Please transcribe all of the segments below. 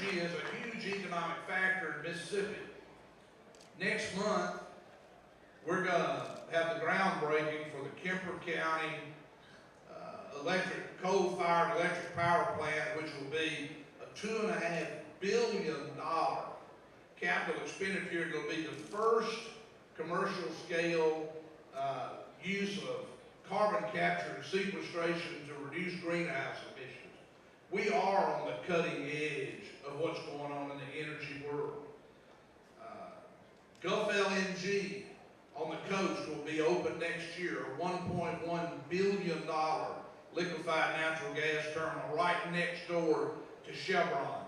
energy is a huge economic factor in Mississippi. Next month, we're going to have the groundbreaking for the Kemper County coal-fired electric power plant, which will be a $2.5 billion capital expenditure. It'll be the first commercial scale use of carbon capture and sequestration to reduce greenhouse emissions. We are on the cutting edge of what's going on in the energy world. Gulf LNG on the coast will be open next year, a $1.1 billion liquefied natural gas terminal right next door to Chevron.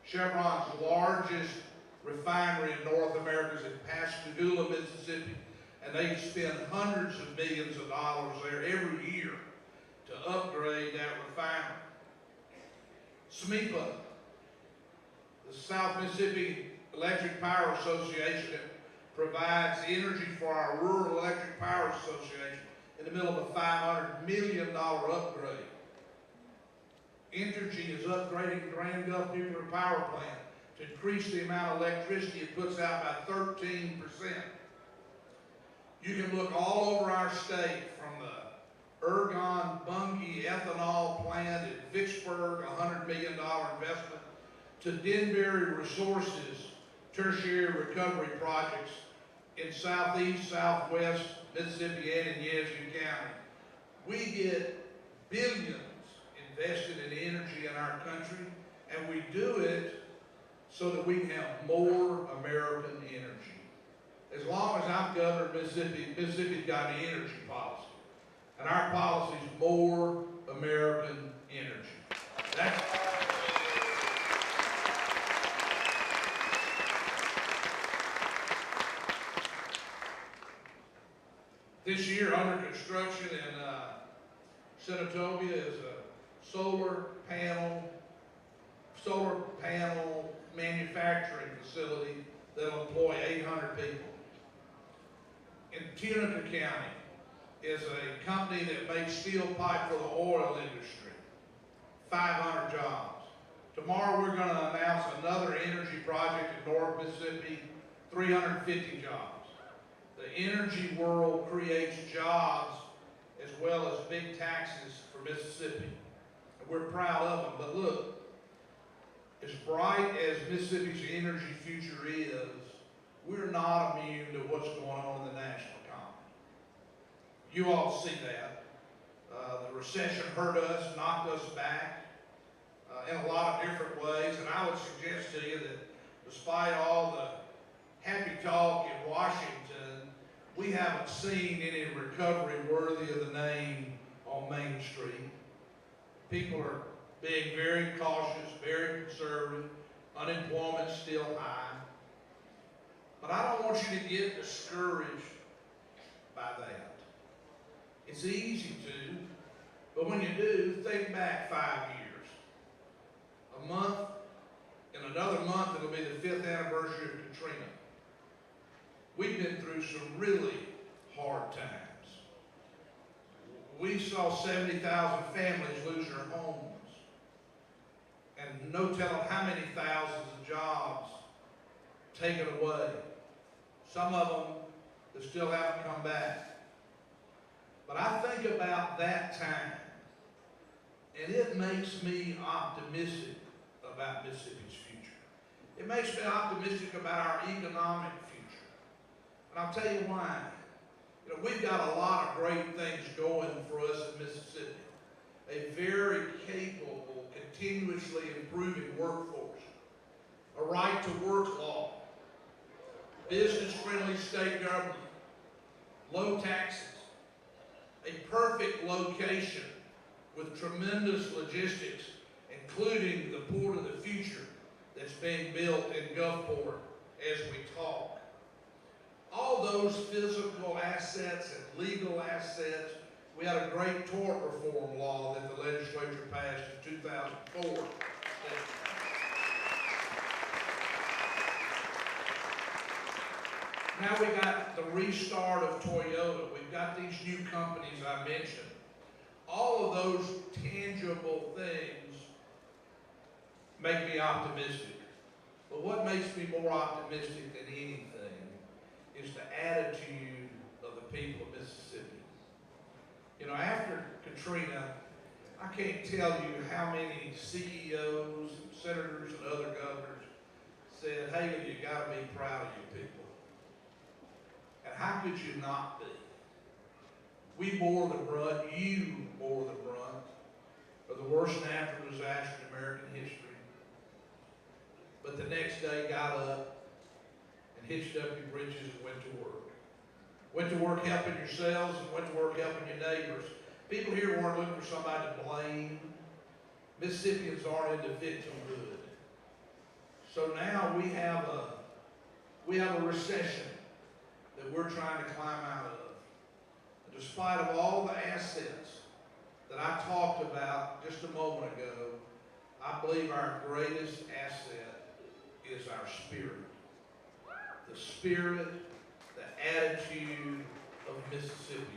Chevron's largest refinery in North America is in Pascagoula, Mississippi, and they spend hundreds of millions of dollars there every year to upgrade that refinery. SMEPA, the South Mississippi Electric Power Association, that provides energy for our Rural Electric Power Association in the middle of a $500 million upgrade. Entergy is upgrading Grand Gulf Nuclear Power Plant to increase the amount of electricity it puts out by 13%. You can look all over our state, from the Ergon-Bunge ethanol plant in Vicksburg, a $100 million investment, to Denbury Resources tertiary recovery projects in southeast, southwest Mississippi and in Yazoo County. We get billions invested in energy in our country, and we do it so that we can have more American energy. As long as I'm governor of Mississippi, Mississippi's got an energy policy. And our policy is more American energy. This year, under construction in Senatobia is a solar panel manufacturing facility that'll employ 800 people. In Tunica County is a company that makes steel pipe for the oil industry, 500 jobs. Tomorrow we're going to announce another energy project in North Mississippi, 350 jobs. The energy world creates jobs as well as big taxes for Mississippi. And we're proud of them. But look, as bright as Mississippi's energy future is, we're not immune to what's going on in the national economy. You all see that. The recession hurt us, knocked us back in a lot of different ways. And I would suggest to you that despite all the happy talk in Washington, we haven't seen any recovery worthy of the name on Main Street. People are being very cautious, very conservative. Unemployment's still high. But I don't want you to get discouraged by that. It's easy to, but when you do, think back 5 years. A month, in another month, it'll be the 5th anniversary of Katrina. We've been through some really hard times. We saw 70,000 families lose their homes, and no telling how many thousands of jobs taken away. Some of them that still haven't come back. But I think about that time, and it makes me optimistic about Mississippi's future. It makes me optimistic about our economic future. And I'll tell you why. You know, we've got a lot of great things going for us in Mississippi. A very capable, continuously improving workforce, a right-to-work law, business-friendly state government, low taxes, a perfect location with tremendous logistics, including the port of the future that's being built in Gulfport as we talk. All those physical assets and legal assets. We had a great tort reform law that the legislature passed in 2004. Now we got the restart of Toyota. We've got these new companies I mentioned. All of those tangible things make me optimistic. But what makes me more optimistic than anything is the attitude of the people of Mississippi. You know, after Katrina, I can't tell you how many CEOs, and senators, and other governors said, hey, you got to be proud of your people. And how could you not be? We bore the brunt, you bore the brunt of the worst natural disaster in American history. But the next day got up and hitched up your britches and went to work. Went to work helping yourselves and went to work helping your neighbors. People here weren't looking for somebody to blame. Mississippians aren't into victimhood. So now we have a recession that we're trying to climb out of. And despite of all the assets that I talked about just a moment ago, I believe our greatest asset is our spirit. The spirit, the attitude of Mississippians.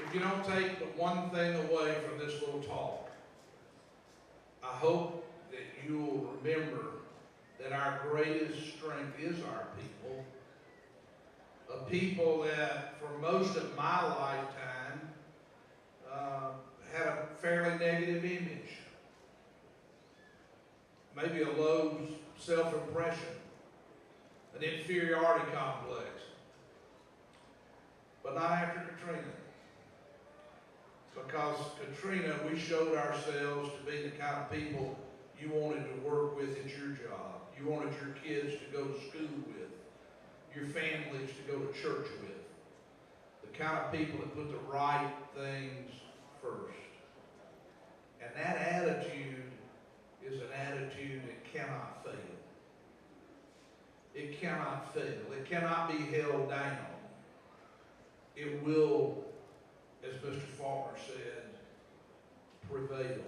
If you don't take but one thing away from this little talk, I hope that you'll remember that our greatest strength is our people. A people that for most of my lifetime had a fairly negative image. Maybe a low self-impression, an inferiority complex. But not after Katrina. Because Katrina, we showed ourselves to be the kind of people you wanted to work with at your job. You wanted your kids to go to school with, your families to go to church with. The kind of people that put the right things first. And that attitude is an attitude that cannot fail. It cannot fail. It cannot be held down. It will, as Mr. Faulkner said, prevail.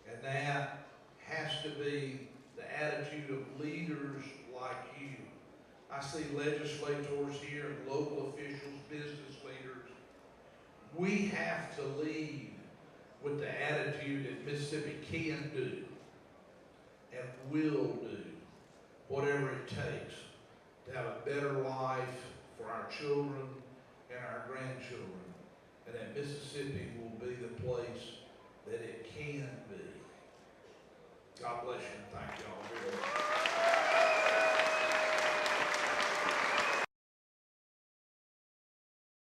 And that has to be the attitude of leaders like you. I see legislators here, local officials, business leaders. We have to lead with the attitude that Mississippi can do and will do whatever it takes to have a better life for our children and our grandchildren, and that Mississippi will be the place that it can be. God bless you and thank you all very much.